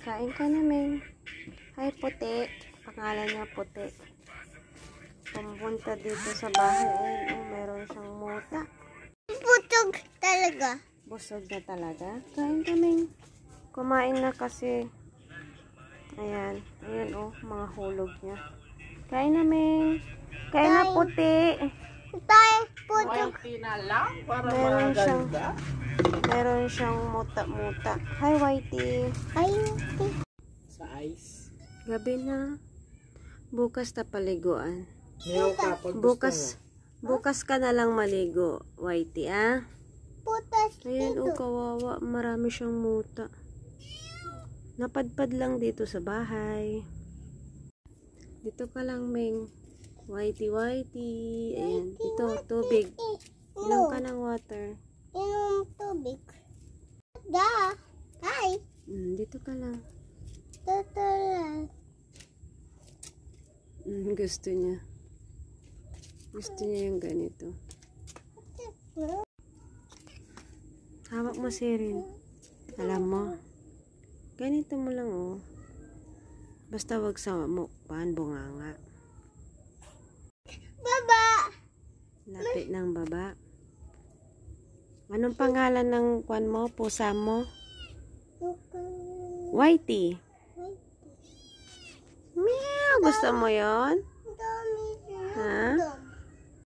Kain ka namin. Hi, Puti. Pangalan niya Puti. Pumunta dito sa bahay. Ayun, meron siyang muta. Busog talaga. Busog na talaga. Kain kami. Kumain na kasi. Ayan. Ayan, mga hulog niya. Kain namin. Kain na, Puti. Tayo, busog. Meron siyang muta-muta. Hi, Whitey. Ay, Sa ice. Gabi na. Bukas na paliguan. Bukas ka na lang maligo, Whitey, ah? putas Ayan, dito. kawawa. Marami siyang muta. Napadpad lang dito sa bahay. Dito ka lang, Ming. Whitey. Ayan, ito, tubig. Inom ka ng water. Inom tubig. Hi. Dito ka lang. Tutulan. Gusto niya. Gusto niya yung ganito. Hawak mo, Sirin. Alam mo, ganito mo lang, Basta wag sa mukbaan, bunganga. Baba. Lapit ng baba. Anong pangalan ng kwan mo? Pusa mo? Whitey. Meow! Gusto mo yon? Dami. Ha?